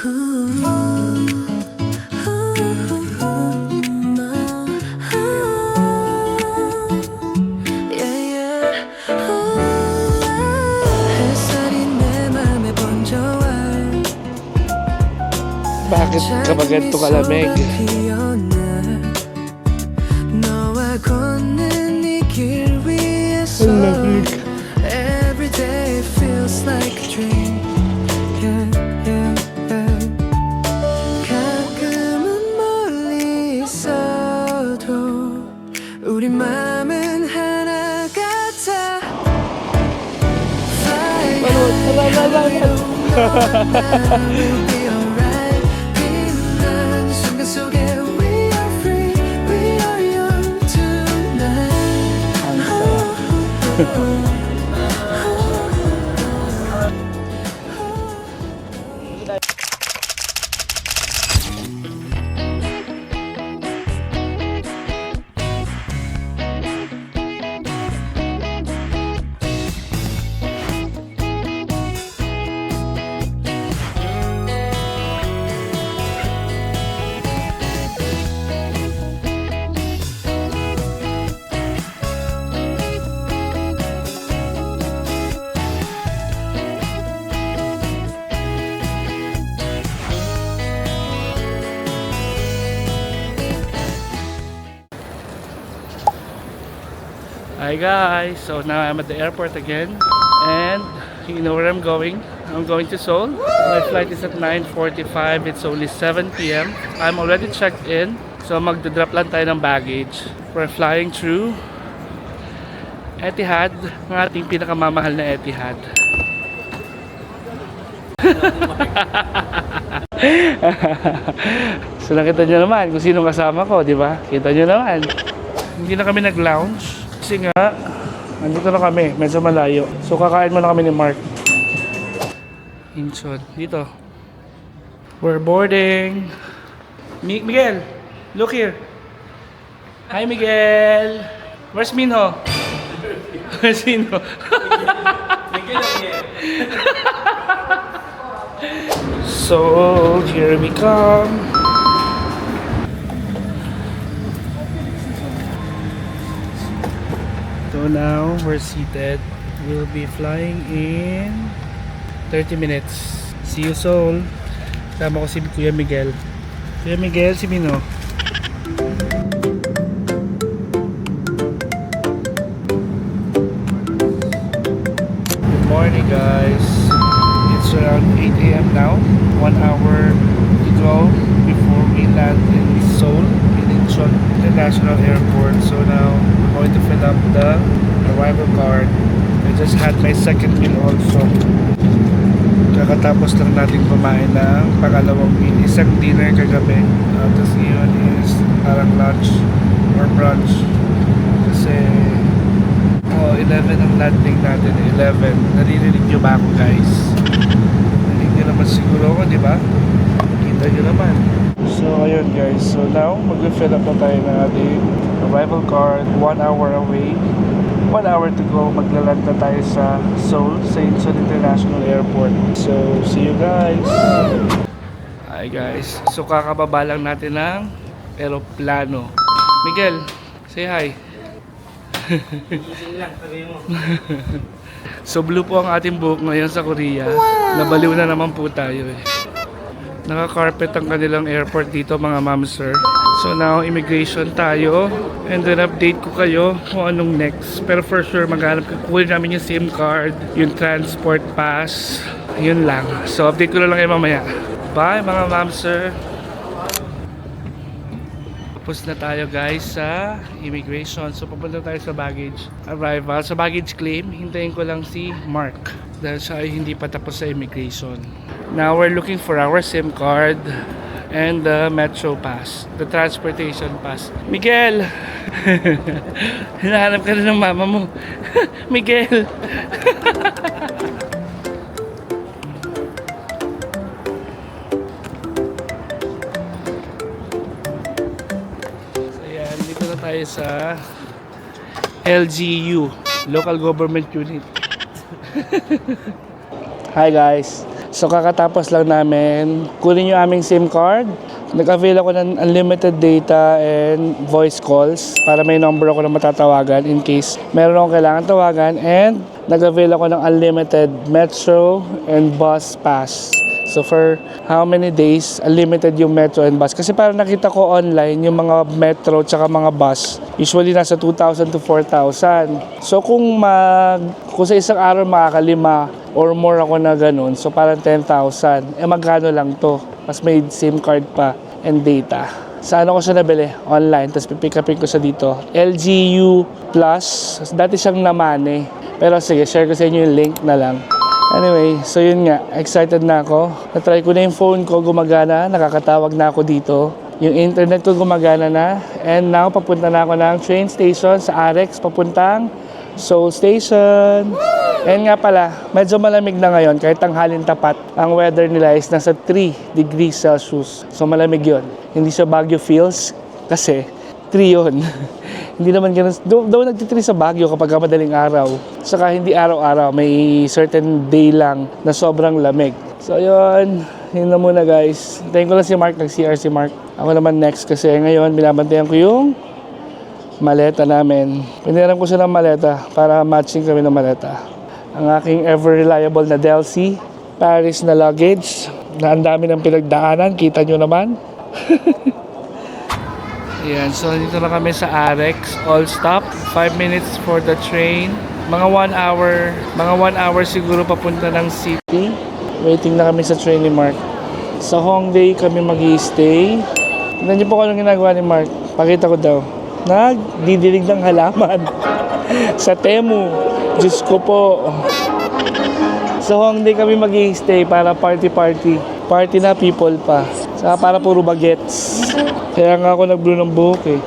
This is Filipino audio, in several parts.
Bakit kapag ganito kalamig? Ang lamig. Every day feels like a dream. Yeah, yeah, yeah. 가끔은 멀리 있어도 우리 맘은 하나 같아. Fly high, we'll be alright. 빛나는 순간 속에 we are free, we are young tonight. Hi guys, so now I'm at the airport again, and you know where I'm going. I'm going to Seoul. My flight is at 9:45. It's only 7 p.m. I'm already checked in, so magdodrop lang tayo ng baggage. We're flying through Etihad, ang ating pinakamamahal na Etihad. So nakita nyo naman kung sino kasama ko, di ba? Kita nyo naman. Hindi na kami nag-lounge. Kasi nga, nandito na kami, medyo malayo. So kakain muna kami ni Mark. Incheon, dito. We're boarding. Miguel, look here. Hi Miguel. Where's Minho? Where's Minho? So, here we come. So now we're seated. We'll be flying in 30 minutes. See you Seoul. Tama ko si Kuya Miguel. Kuya Miguel, si Mino. Good morning guys. It's around 8 a.m. now. 1 hour to go before we land in Seoul, in Incheon International Airport. So now we're going to fill up the arrival card. I just had my second meal also. Kakatapos lang natin kumain ng pangalawang meal. Isang dinner kagabi. Tapos yun is parang lunch or brunch. Kasi 11 ang landing natin. 11. Naririnig nyo ba ako guys? Naririnig nyo naman siguro ako, di ba? Kita nyo naman. So ayun guys. So now mag-fill up na tayo ng ating arrival card. 1 hour away. 1 hour to go. Maglaland na tayo sa Seoul, sa Incheon International Airport. So see you guys. Hi guys. So kakababa lang natin ng eroplano. Miguel, say hi. So blue po ang ating buhok ngayon sa Korea. Nabaliw na naman po tayo eh. Naka-carpet ang kanilang airport dito mga ma'am sir. So now immigration tayo, and then update ko kayo kung anong next. Pero for sure maghanap ko, kunin namin yung SIM card, yung transport pass, yun lang. So update ko na lang kayo mamaya. Bye mga ma'am sir. Tapos na tayo guys sa immigration. So papunta tayo sa baggage arrival. Sa baggage claim, hintayin ko lang si Mark dahil siya ay hindi pa tapos sa immigration. Now we're looking for our SIM card and the metro pass, the transportation pass. Miguel! Hinahanap ka na ng mama mo. Miguel! Tayo sa LGU, Local Government Unit. Hi guys. So kakatapos lang namin kunin yung aming SIM card. Nag-avail ako ng unlimited data and voice calls para may number ako na matatawagan in case meron akong kailangan tawagan, and nag-avail ako ng unlimited metro and bus pass. So for how many days, unlimited yung metro and bus. Kasi parang nakita ko online yung mga metro tsaka mga bus, usually nasa 2,000 to 4,000. So kung sa isang araw makakalima or more ako na ganun, so parang 10,000. Magkano lang to? Mas may SIM card pa and data. Sa ano ko siya nabili? Online. Tapos pipick upin ko siya dito. LGU Plus. Dati siyang Namane. Pero sige, share ko sa inyo yung link na lang. Anyway, so yun nga. Excited na ako. Na-try ko na yung phone ko. Gumagana. Nakakatawag na ako dito. Yung internet ko gumagana na. And now, papunta na ako ng train station sa Arex. Papuntang Seoul Station. And nga pala, medyo malamig na ngayon kahit tanghalin tapat. Ang weather nila is nasa 3 degrees Celsius. So malamig yon. Hindi siya Baguio feels kasi 3 yun. Hindi naman ganun. Daw nagtitri sa Baguio kapag madaling araw. Saka hindi araw-araw. May certain day lang na sobrang lamig. So yun. Yun na muna guys. Hintayin ko lang si Mark. Nag-CR si Mark. Ako naman next kasi ngayon binabantayan ko yung maleta namin. Piniram ko siya ng maleta para matching kami ng maleta. Ang aking ever-reliable na Delcy Paris na luggage na ang dami ng pinagdaanan. Kita nyo naman. Ayan, so dito na kami sa Arex. All stop. 5 minutes for the train. Mga 1 hour siguro papunta ng city. Waiting na kami sa train ni Mark. Sa Hongdae kami mag-i-stay. Tignan niyo po kung anong ginagawa ni Mark. Pakita ko daw. Nagdidilig ng halaman. Sa Temu. Diyos ko po. Sa Hongdae kami mag-i-stay para party-party. Party na, people pa. Saka para puro bagets. Kaya nga ako nag-blue ng buhok eh.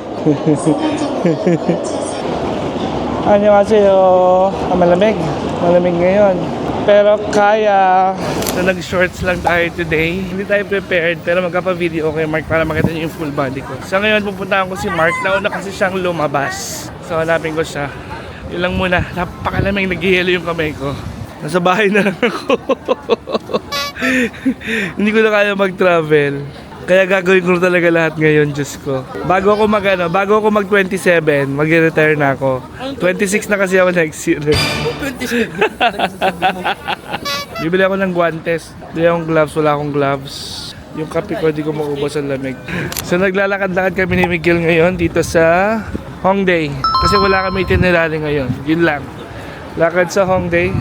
Annyeonghaseyo. Malamig. Malamig ngayon. Pero kaya. So nag-shorts lang tayo today. Hindi tayo prepared pero magkapa-video kay Mark para makita niyo yung full body ko. So ngayon pupuntahan ko si Mark. Nauna kasi siyang lumabas. So hanapin ko siya. Yun lang muna. Napakalamig, naghihilo yung kamay ko. Nasa bahay na lang ako. Hindi ko na kaya mag-travel. Kaya gagawin ko talaga lahat ngayon, Diyos ko. Bago ako mag-27, mag-retire na ako. 26 na kasi ako next year. 27? Bibili ako ng guantes. Bibili akong gloves, wala akong gloves. Yung kape ko, di ko maubos ang lamig. So naglalakad-lakad kami ni Miguel ngayon dito sa Hongdae. Kasi wala kami itinerary ngayon. Yun lang. Lakad sa Hongdae.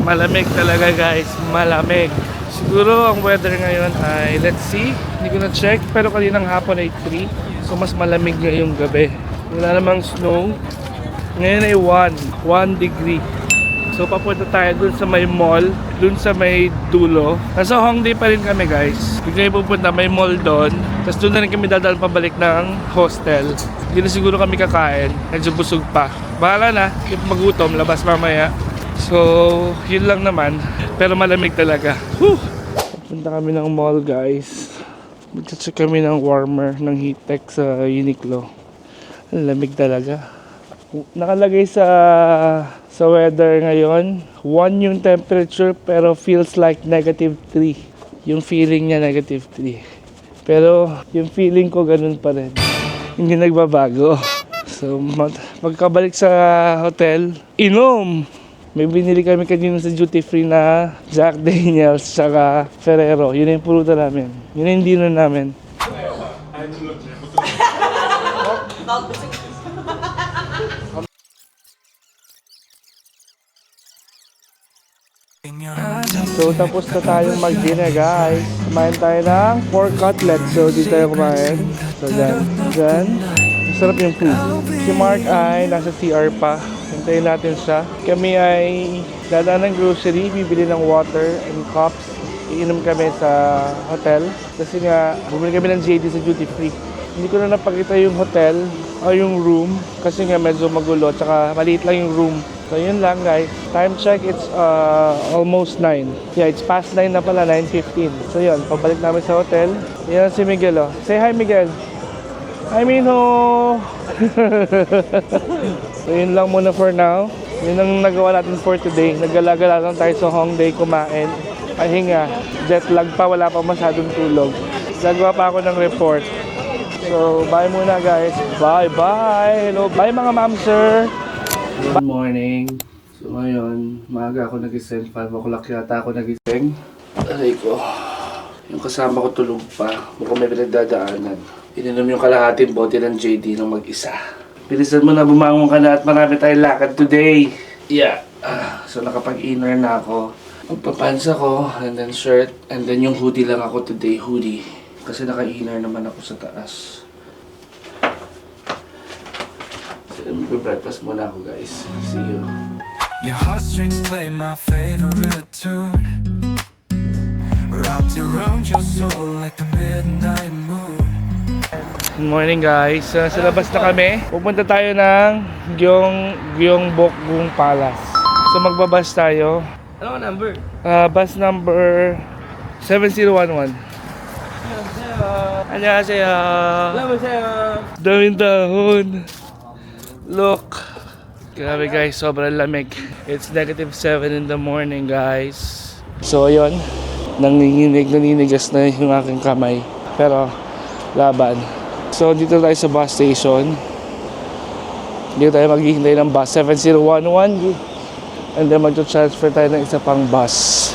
Malamig talaga guys. Malamig. Siguro ang weather ngayon ay, let's see. Hindi ko na-check. Pero kaninang hapon ay 3. So mas malamig ngayong gabi. Wala namang snow. Ngayon ay 1 degree. So papunta tayo dun sa may mall, dun sa may dulo. Nasa Hongdae pa rin kami guys. Bigla yung pupunta, may mall doon. Tapos doon na rin kami dadal pabalik ng hostel. Hindi na siguro kami kakain. Medyo busog pa. Bahala na, if magutom, labas mamaya. So, yun lang naman. Pero malamig talaga. Whew! Pupunta kami ng mall guys. Magcha-check kami ng warmer, ng heat tech sa Uniqlo. Ang lamig talaga. Nakalagay sa weather ngayon, 1 yung temperature pero feels like -3. Yung feeling niya -3. Pero yung feeling ko ganun pa rin. Hindi nagbabago. So magkabalik sa hotel, inom! May binili kami kanina sa duty free na Jack Daniels saka Ferrero. Yun yung pulutan namin. Yun yung dinner namin. So tapos na tayong mag-dinner guys. Kumain tayo ng pork cutlet. So dito tayo kumain. So dyan. Masarap yung food. Si Mark ay nasa CR pa. Hintayin natin siya. Kami ay dadaan ng grocery. Bibili ng water and cups. Iinom kami sa hotel. Kasi nga bumili kami ng JD sa duty free. Hindi ko na napakita yung hotel o yung room. Kasi nga medyo magulo. Tsaka maliit lang yung room. So yun lang guys. Time check, it's almost 9. Yeah, it's past 9 na pala, 9:15. So yun, pabalik namin sa hotel. Yan si Miguel oh. Say hi Miguel. Hi Minho. So yun lang muna for now. Yun ang nagawa natin for today. Naggalagala lang tayo sa Hongdae kumain. pahinga. Jet lag pa, wala pa masyadong tulog. Gagawa pa ako ng report. So, bye muna guys. Bye. Hello. Bye mga ma'am, sir. Good morning. So ngayon, maaga ako nagising. 5 o'clock yata ako nagising. Aray ko. Yung kasama ko tulog pa. Mukhang may pinagdadaanan. Ininom yung kalahating bote ng JD ng mag-isa. Bilisan mo na, bumangon ka na at marami tayong lakad today. Yeah. So nakapag-inner na ako. Magpapants ako, and then shirt, and then yung hoodie lang ako today, hoodie. Kasi naka-inner naman ako sa taas. So mag-breakfast muna ako guys. See you. Your heartstrings play my favorite tune. Wrapped around your soul like the midnight moon. Good morning guys. Sa labas na kami. Pupunta tayo ng Gyeongbokgung Palace. So magbabas tayo. Ano ang number? Bus number 7011. Annyeonghaseyo. Salamat sa'yo. Daming dahon. Look. Grabe guys, sobrang lamig. It's -7 in the morning guys. So ayun, naninigas na yung aking kamay. Pero laban. So dito tayo sa bus station. Dito tayo maghihintay ng bus 7011. And then magto-transfer tayo ng isa pang bus.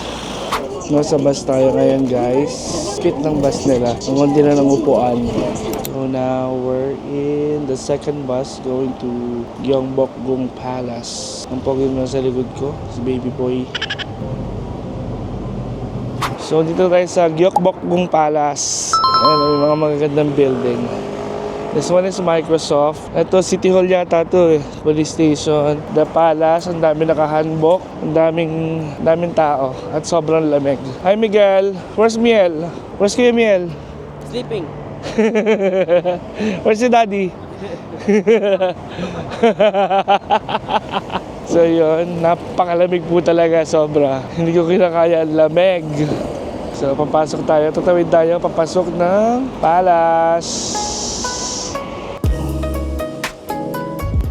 Nasa bus tayo ngayon guys. Cute ng bus nila. Ang konti na ng upuan. So now we're in the second bus going to Gyeongbokgung Palace. Ang pogi mo sa likod ko, si baby boy. So dito tayo sa Gyeongbokgung Palace. Ayan, may mga magagandang building. This one is Microsoft. Ito, City Hall yata to eh. Police station. The Palace, ang dami nakahanbok. Ang daming tao. At sobrang lamig. Hi Miguel! Where's Miel? Where's Kuya Miel? Sleeping. Where's si Daddy? So yun, napakalamig po talaga, sobra. Hindi ko kinakaya ang lamig. So papasok tayo, tatawid tayo, papasok ng Palace.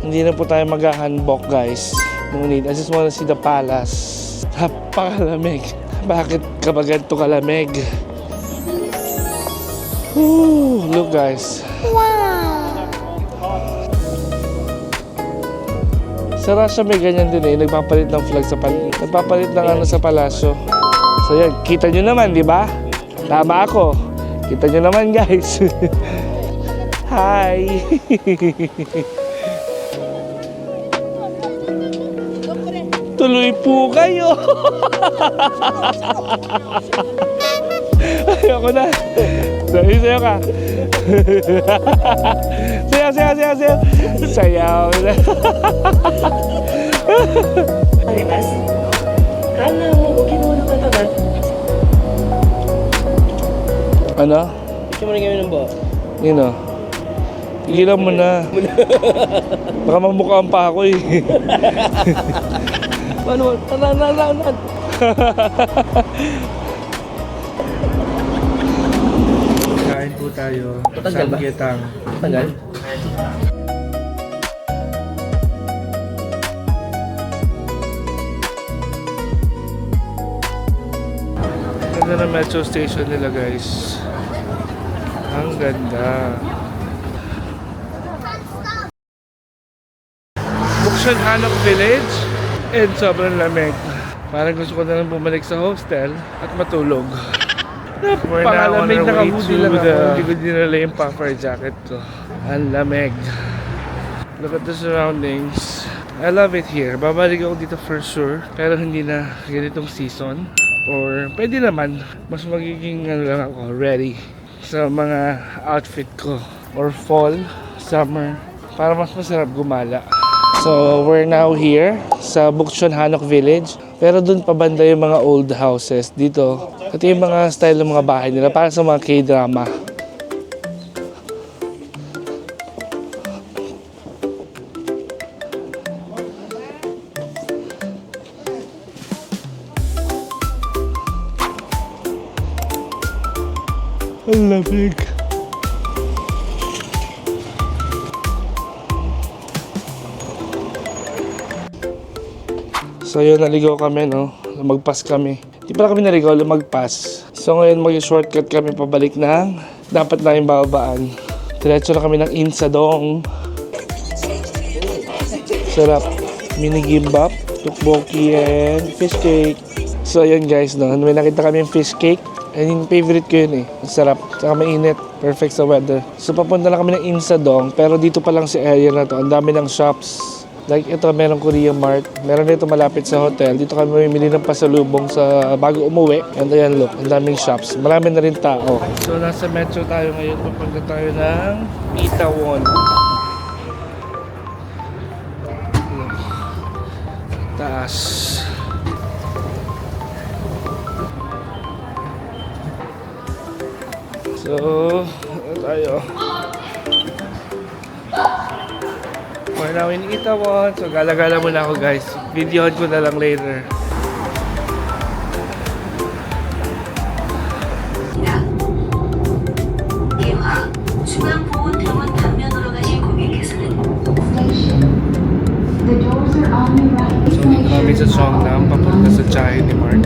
Hindi na po tayo mag-handbook guys. No need. I just wanna see the palace. Napakalamig. Bakit ka ba ganito kalamig? Woo, look guys. Wow! Sa Russia may ganyan din eh. Nagpapalit ng flag sa nagpapalit ng ano sa palasyo. So yan, kita nyo naman, di ba? Tama ako. Kita nyo naman guys. Hi! Tuloy po kayo. Ayoko na. Sayo ka. Sayaw. Sayaw na. Ano? Picture mo na kami ng buo. Yun o. Tigilan mo na. Baka mamukhaan pa ako eh. Ano? Tanan. Kain po tayo. Matanggal ba? Samgyetang. Tanggal? Ganda ng metro station nila guys. Ang ganda. Buksan Hanok Village. And sobrang lamig. Parang gusto ko na lang bumalik sa hostel at matulog. We're now on our way to hindi ko dinala yung puffer jacket ko. Ang lamig. Look at the surroundings. I love it here. Babalik ako dito for sure. Pero hindi na ganitong season. Or pwede naman. Mas magiging ano lang ako, ready sa mga outfit ko. Or fall, summer. Para mas masarap gumala. So, we're now here sa Bukchon Hanok Village. Pero dun pa banda yung mga old houses dito. Ito yung mga style ng mga bahay nila para sa mga K-drama. Ang lamig. So yun, naligaw kami no. Magpas kami. Di pala kami narigolo mag-pass. So ngayon mag-shortcut kami pabalik ng dapat na yung babaan. Diretso na kami ng Insadong. Sarap. Mini gimbap, tukboki, and fish cake. So ayun guys, no? May nakita kami yung fish cake. And yung favorite ko yun eh. Ang sarap. Saka mainit. Perfect sa weather. So papunta na kami ng Insadong. Pero dito pa lang sa area na to. Ang dami ng shops. Like ito, merong Korea Mart. Meron dito malapit sa hotel. Dito kami mamimili ng pasalubong sa bago umuwi. And ayan look, ang daming shops. Marami na rin tao. So nasa metro tayo ngayon. Papunta tayo ng Itaewon. Taas. So, ano tayo? We're now in Itaewon. So, gala-gala muna ako guys. Videohan ko na lang later. 대화 중앙보훈병원 방면으로 가실 고객께서는 The doors are on the right. So, dito kami sa Songnam. Papunta sa Chai ni Mark.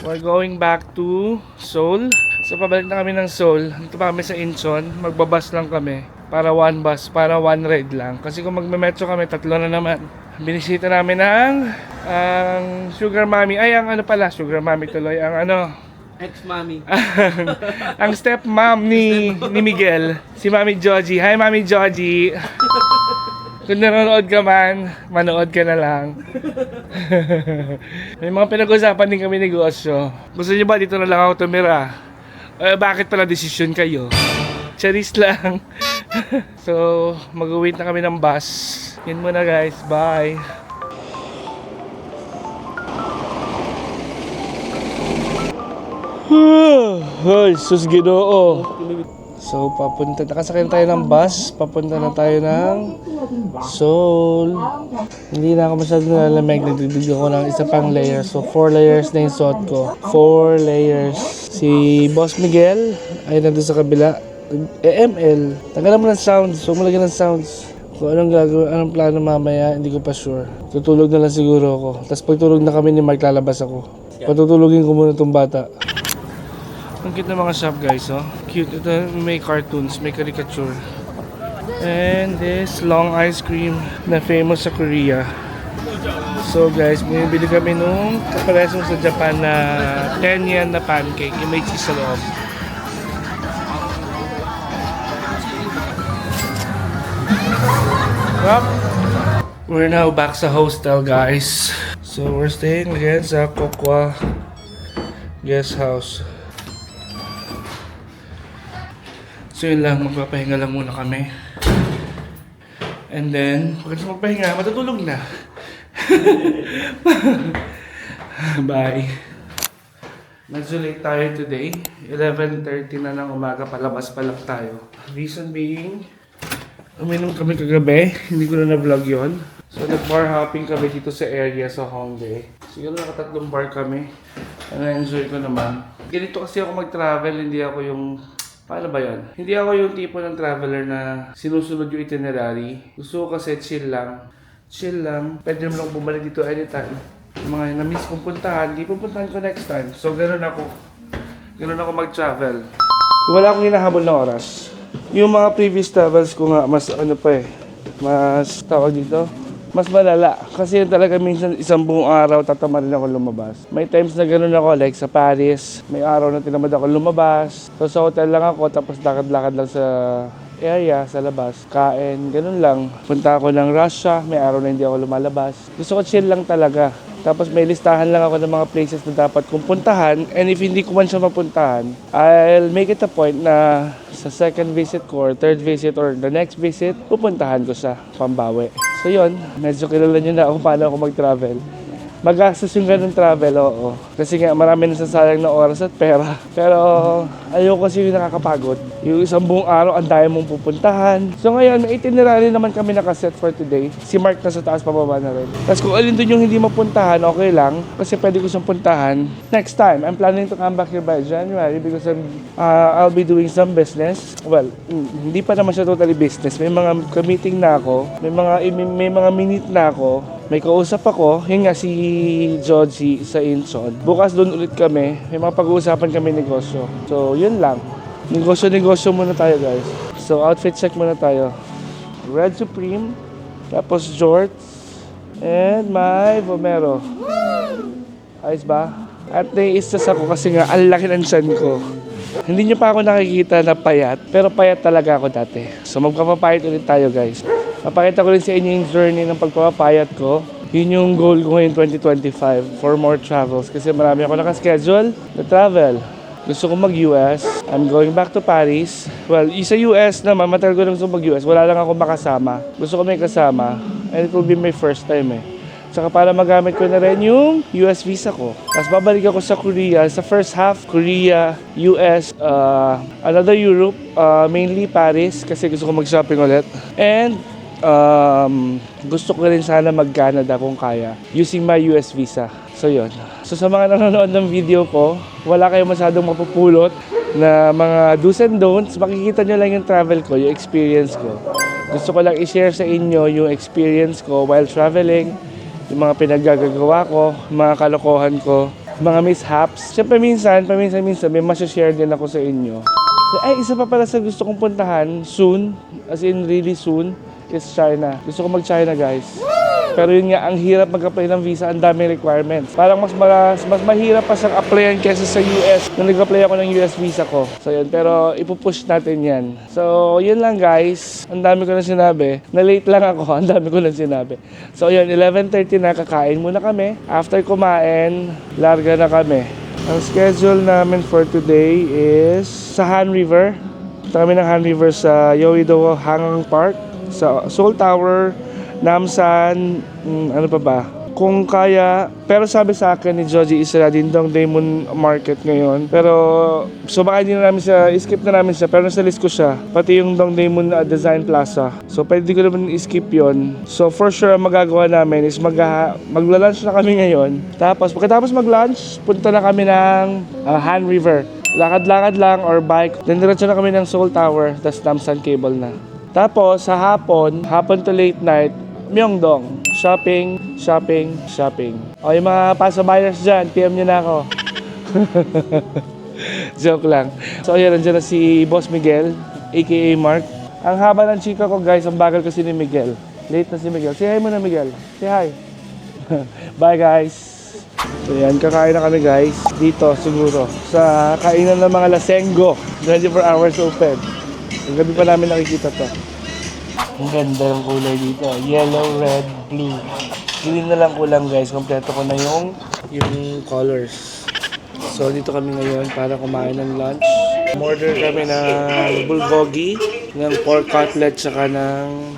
We're going back to Seoul. So pabalik na kami ng Seoul. Dito pa kami sa Incheon. Magbabas lang kami. Para one bus, para one ride lang. Kasi kung magme-metro kami, 3 na naman. Binisita namin ang Sugar Mommy. Ay, ang ano pala, Sugar Mommy tuloy. Ang ano, Ex-mommy. ang stepmom ni Miguel. Si Mami Joji. Hi Mami Joji. Kung nanonood ka man, manood ka na lang. May mga pinag-usapan din kami negosyo. Gusto niyo ba dito na lang ako tumira? Bakit pala desisyon kayo? Charis lang. So, mag-wait na kami ng bus. Yan muna guys. Bye. Ay, sus Ginoo. So, nakasakay na tayo ng bus. Papunta na tayo ng Seoul. Hindi na ako masyadong nalalamig. Nagdidig ako ng isa pang layer. So, 4 layers na yung suot ko. 4 layers. Si Boss Miguel ay nandun sa kabila. ML. Tanggalan mo ng sounds. Huwag mo lagyan ng sounds. Kung anong gagawin, anong plano mamaya, hindi ko pa sure. Tutulog na lang siguro ako. Tapos pag tulog na kami ni Mark, lalabas ako. Patutulogin ko muna itong bata. Ang cute na mga shop guys, oh. Cute. Ito may cartoons, may caricature. And this long ice cream na famous sa Korea. So guys, bumibili kami nung kaparehong sa Japan na 10 yen na pancake. Yung may cheese sa loob. Well, we're now back sa hostel guys. So we're staying again sa Kokwa Guest House. So yun lang, magpapahinga lang muna kami. And then, pagkatapos magpahinga, matutulog na. Bye. Medyo late tayo today. 11:30 na ng umaga, palabas pa lang tayo. Reason being, uminom kami kagabi. Hindi ko na na-vlog yun. So nag-bar hopping kami dito sa area sa Hongdae. Siguro nakatatlong bar kami. Na-enjoy ko naman. Ganito kasi ako mag-travel, hindi ako yung... Paano ba yun? Hindi ako yung tipo ng traveler na sinusunod yung itinerary. Gusto ko kasi chill lang. Chill lang. Pwede naman akong bumalik dito anytime. Yung mga na-miss kong puntahan, di pupuntahan ko next time. So ganun ako. Ganun ako mag-travel. Wala akong hinahabol na oras. Yung mga previous travels ko nga, mas ano pa eh. Mas tawag dito. Mas malala. Kasi talaga minsan isang buong araw tatama rin ako lumabas. May times na gano'n ako, like sa Paris. May araw na tinamad ako lumabas. So sa hotel lang ako, tapos lakad-lakad lang sa area, sa labas. Kain, gano'n lang. Punta ako ng Russia, may araw na hindi ako lumalabas. Gusto ko chill lang talaga. Tapos may listahan lang ako ng mga places na dapat kong puntahan. And if hindi ko man siya mapuntahan, I'll make it a point na sa second visit ko or third visit or the next visit, pupuntahan ko siya, Pambawi. So yun, medyo kilala nyo na kung paano ako mag-travel. Magastos yung ganun travel, oo. Kasi nga marami nasasayang na oras at pera. Pero ayoko kasi yung nakakapagod. Yung isang buong araw, ang dami mong pupuntahan. So ngayon, may itinerary naman kami nakaset for today. Si Mark nasa taas, pababa na rin. Tapos kung alin dun yung hindi mapuntahan, okay lang. Kasi pwede ko siyang puntahan. Next time, I'm planning to come back here by January because I'll be doing some business. Well, hindi pa naman siya totally business. May mga meeting na ako. May mga minute na ako. May kausap ako, yun nga si Joji sa Incheon. Bukas doon ulit kami, may mga pag-uusapan kami negosyo. So, yun lang. Negosyo muna tayo guys. So, outfit check muna tayo. Red Supreme, tapos jorts, and my Vomero. Ayos ba? At naiistas ako kasi nga ang laki ng tiyan ko. Hindi nyo pa ako nakikita na payat, pero payat talaga ako dati. So magpapapayat ulit tayo guys. Papakita ko rin sa inyo yung journey ng pagpapapayat ko. Yun yung goal ko ngayon 2025 for more travels. Kasi marami ako nakaschedule na travel. Gusto ko mag-US. I'm going back to Paris. Well, sa US naman, matagal ko lang gusto mag-US. Wala lang ako makasama. Gusto ko may kasama. And it will be my first time eh. Saka para magamit ko na rin yung US visa ko. Tapos babalik ako sa Korea. Sa first half, Korea, US, another Europe, mainly Paris kasi gusto ko mag-shopping ulit. And gusto ko rin sana mag-Canada kung kaya using my US visa. So yun. So sa mga nanonood ng video ko, wala kayong masyadong mapupulot na mga do's and don'ts. Makikita nyo lang yung travel ko, yung experience ko. Gusto ko lang i-share sa inyo yung experience ko while traveling, yung mga pinaggagawa ko, mga kalokohan ko, mga mishaps. Siyempre minsan may masashare din ako sa inyo. So, isa pa pala sa gusto kong puntahan soon, as in really soon, is China. Gusto ko mag-China guys. Pero yun nga, ang hirap mag-apply ng visa, ang daming requirements. Parang mas mahirap pa siyang applyan kaysa sa US nung nag-apply ako ng US visa ko. So yun, pero ipupush natin yan. So yun lang guys, ang dami ko na sinabi. Na-late lang ako, ang dami ko na sinabi. So yun, 11:30 na, kakain muna kami. After kumain, larga na kami. Ang schedule namin for today is sa Han River. Punta kami ng Han River sa Yeouido Hangang Park, sa Seoul Tower, Namsan, ano pa ba? Kung kaya, pero sabi sa akin ni Joji isa din Dongdaemun Market ngayon. Pero, so baka hindi na namin siya, skip na namin siya, pero nasa list ko siya. Pati yung Dongdaemun Design Plaza. So pwede ko naman skip yon. So for sure, ang magagawa namin is magla-lunch na kami ngayon. Tapos, pagkatapos mag-lunch, punta na kami ng Han River. Lakad-lakad lang or bike. Then diretso na kami ng Seoul Tower, tas Namsan Cable na. Tapos, sa hapon to late night, Myeongdong. Shopping. O, yung mga pasabayers dyan, PM nyo na ako. Joke lang. So, ayan, nandiyan na si Boss Miguel, aka Mark. Ang haba ng chika ko, guys. Ang bagal kasi ni Miguel. Late na si Miguel. Say hi muna, Miguel. Say hi. Bye, guys. So, yan. Kakain na kami, guys. Dito, siguro. Sa kainan ng mga Lasenggo. 24 hours open. Ang gabi pa namin nakikita to. Ang ganda ng kulay dito. Yellow, red, blue. Green na lang kulang guys. Kompleto ko na yung colors. So dito kami ngayon para kumain ng lunch. Order kami ng bulgogi, ng pork cutlet, saka ng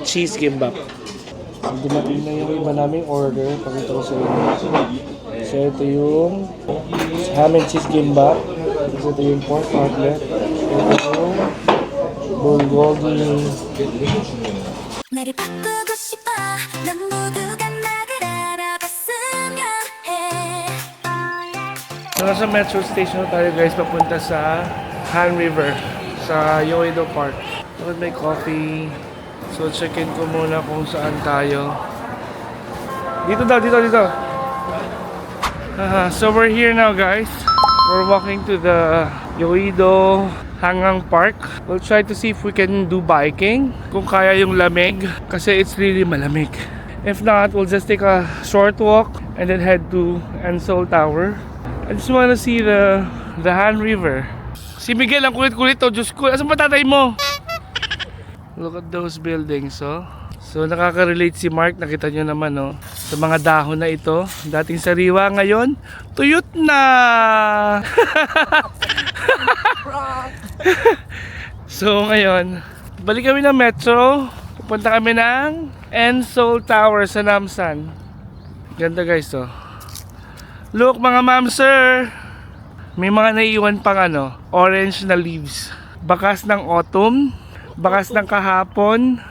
cheese kimbap. So dumating na yung iba naming order. Pakita ko sa inyo. So ito yung ham and cheese kimbap. Ito yung pork cutlet. Ito yung bulgogi. 나를 바꾸고 싶어 넌 모두가 나를 알아봤으면 해 So nasa metro station na tayo guys, papunta sa Han River, sa Yeouido Park. Tapos may coffee. So check-in ko muna kung saan tayo. Dito. So we're here now guys. We're walking to the Yeouido Hangang Park. We'll try to see if we can do biking. Kung kaya yung lamig. Kasi it's really malamig. If not, we'll just take a short walk and then head to Seoul Tower. I just want to see the Han River. Si Miguel, ang kulit-kulit to. Diyos ko, asan ba tatay mo? Look at those buildings, oh. So nakaka-relate si Mark, nakita nyo naman, oh. Sa mga dahon na ito, dating sariwa, ngayon, tuyot na! So ngayon, balik kami ng metro. Pupunta kami ng Seoul Tower sa Namsan. Ganda guys, oh. Look mga ma'am sir, may mga naiiwan pang orange na leaves. Bakas ng autumn, bakas ng kahapon.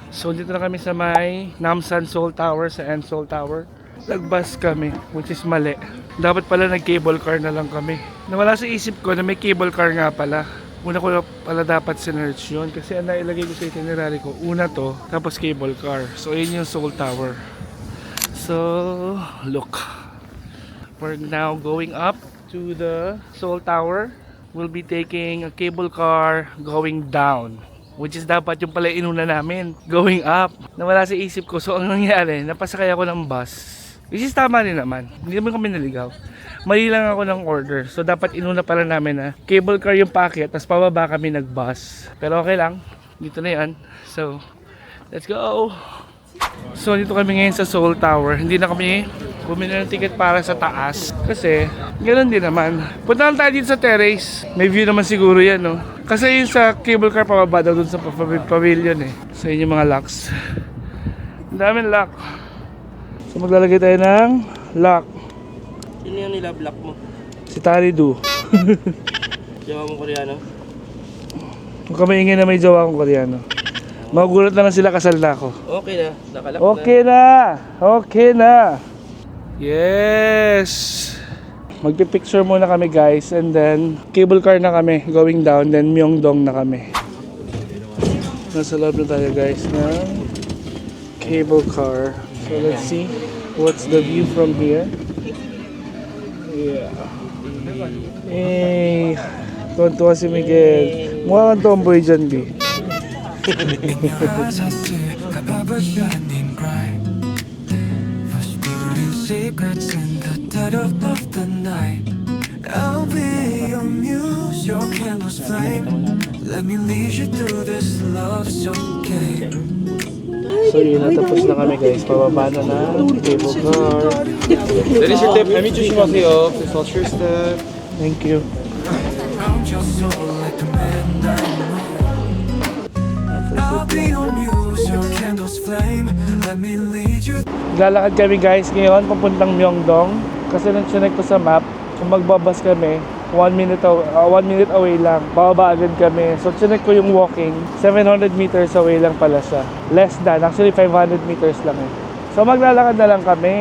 So dito na kami sa may Namsan Seoul Tower, sa Seoul Tower. Nagbus kami, which is mali. Dapat pala nag-cable car na lang kami. Nawala sa isip ko na may cable car nga pala. Una ko pala dapat sinerch yun kasi ang nailagay ko sa itinerary ko, una to, tapos cable car. So yun yung Seoul Tower. So, look. We're now going up to the Seoul Tower. We'll be taking a cable car going down. Which is dapat yung pala inuna namin. Going up. Nawala sa isip ko. So, ang nangyari, napasakay ako ng bus. Which is tama rin naman. Hindi naman kami naligaw. Mali lang ako ng order. So, dapat inuna pala namin na cable car yung packet. Tapos pababa kami nag-bus. Pero okay lang. Dito na yan. So, let's go! So, dito kami ngayon sa Seoul Tower. Hindi na kami bumili ng ticket para sa taas. Kasi, ganoon din naman. Punta lang tayo dito sa terrace. May view naman siguro yan, no? Kasi yung sa cable car, pababa daw dun sa pavilion, eh. So, yun yung mga locks. Ang daming lock. So, maglalagay tayo ng lock. Sino yung nilablock mo? Si Taridu. Jawa mo Koreano? Kung kami ingin na may jowa akong Koreano. Magugulat na lang sila, kasal na ako. Okay na. Nakalak Okay na! Okay na! Yes! Magpipicture muna kami guys, and then cable car na kami going down, then Myeongdong na kami. Nasa loob na tayo guys ng cable car. So let's see what's the view from here. Yeah. Hey! Tuwan-tuwa si Miguel. Mukha kang tomboy dyan, B. eyes I see a purple shining bright. Whispering secrets in the dead of the night. I'll be your muse, your candle's flame. Let me lead you through this love so game. So yun, natapos na kami guys. Pababa na ng cable car. 내리실 때 발밑 조심하세요. 그래서 실스텝. Thank you. Round your soul like the midnight moon. I'll be your muse, your candle's flame. Let me lead you. Lalakad kami guys ngayon papuntang Myeongdong. Kasi nang chinek ko sa map, kung magbabas kami, 1 minute away lang. Bababa agad kami. So chinek ko yung walking, 700 meters away lang pala siya. Less than, actually 500 meters lang eh. So maglalakad na lang kami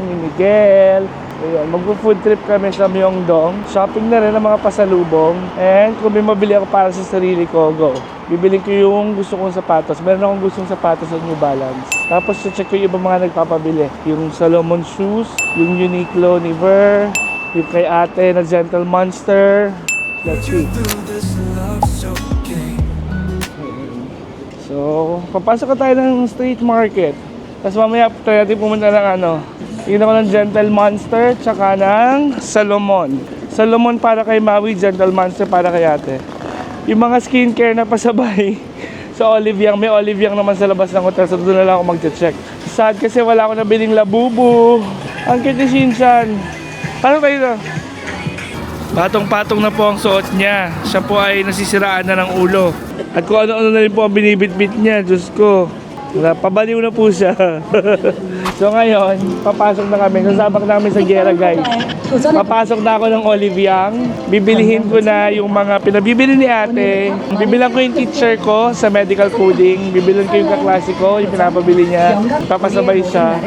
ni Miguel. Ayun, mag-food trip kami sa Myeongdong. Shopping na rin ng mga pasalubong. And kung may mabili ako para sa sarili ko, go. Bibiling ko yung gusto kong sapatos. Meron akong gustong sapatos sa New Balance. Tapos check ko yung ibang mga nagpapabili. Yung Salomon shoes, yung Uniqlo ni Ver, yung kay ate na Gentle Monster. Let's see. through this love so game. So, papasok ka tayo ng street market. Tapos mamaya tayo natin pumunta ng tingnan ko ng Gentle Monster, tsaka ng Salomon. Salomon para kay Maui, Gentle Monster para kay ate. Yung mga skincare na pasabay sa Olive Young. May Olive Young naman sa labas ng hotel, so doon na lang ako mag-check. Sad kasi wala ako nabiling labubu. Ang cute ni Shinchan. Paano tayo na? Patong-patong na po ang suot niya. Siya po ay nasisiraan na ng ulo. At kung ano-ano na rin po ang binibit-bit niya, Diyos ko. Wala, pabaliw na po siya. So ngayon, papasok na kami. Sasabak na kami sa Gera guys. Papasok na ako ng Olive Young. Bibilihin ko na yung mga pinabibili ni ate. Bibilang ko yung teacher ko sa medical coding. Bibilan ko yung kaklase ko, yung pinapabili niya. Papasabay siya.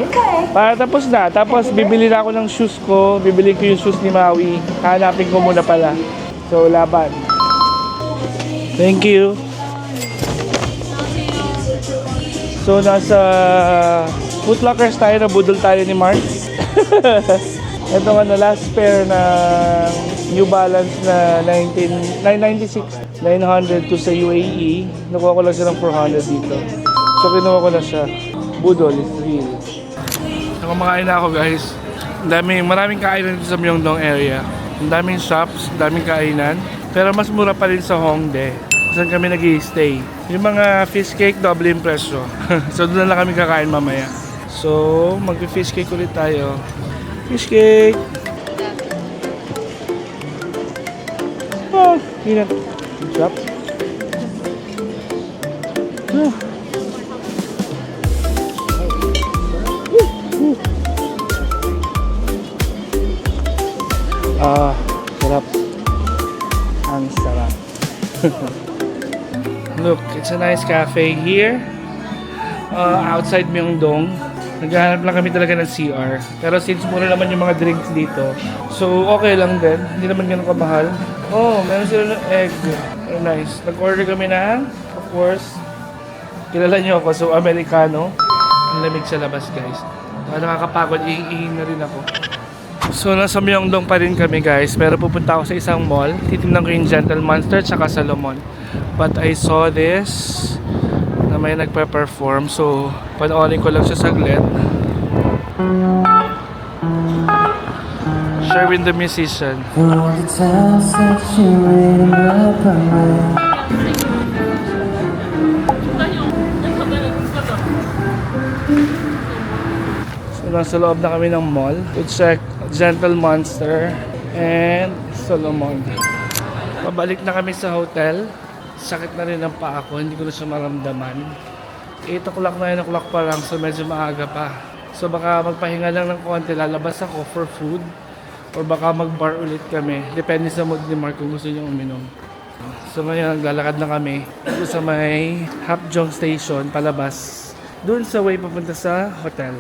Para tapos na. Tapos bibili na ako ng shoes ko. Bibili ko yung shoes ni Maui. Hanapin ko muna pala. So laban. Thank you. So nasa Foot Lockers tayo, nabudol tayo ni Mark. Ito nga na last pair na New Balance na 996 900 to sa UAE. Nakuha ko lang siya ng 400 dito. So kinuha ko na siya. Budol is real. Nakamakain na ako guys. Maraming kainan dito sa Myeongdong area. Ang daming shops, daming kainan. Pero mas mura pa rin sa Hongdae. Saan kami nag-i-stay. Yung mga fish cake, doble yung presyo. So doon na lang kami kakain mamaya. So, mag-fish cake ulit tayo. Fish cake! Oh, inat. Drop. Sarap. Ang sarap. Look, it's a nice cafe here. Outside Myeongdong. Naghahanap lang kami talaga ng CR. Pero since mura naman yung mga drinks dito, so okay lang din. Hindi naman ganun kamahal. Oh, meron sila ng egg. Very nice. Nag-order kami ng, of course, kilala nyo ako, so Americano. Ang lamig sa labas guys. Nakakapagod, iing na rin ako. So nasa Myeongdong pa rin kami guys, pero pupunta ako sa isang mall. Titignan ko yung Gentle Monster tsaka Salomon. But I saw this na may nagpe-perform, so panoorin ko lang siya saglit. Sherwin the musician. So nasa loob na kami ng mall to check Gentle Monster and Salomon. Pabalik na kami sa hotel. Sakit na rin ang paa ko, hindi ko na siya maramdaman. 8 o'clock, 9 o'clock pa lang, so medyo maaga pa. So baka magpahinga lang ng konti, lalabas ako for food. Or baka mag-bar ulit kami. Depende sa mood ni Mark kung gusto niya uminom. So ngayon, naglalakad na kami dito sa may Hapjeong Station, palabas. Doon sa way papunta sa hotel.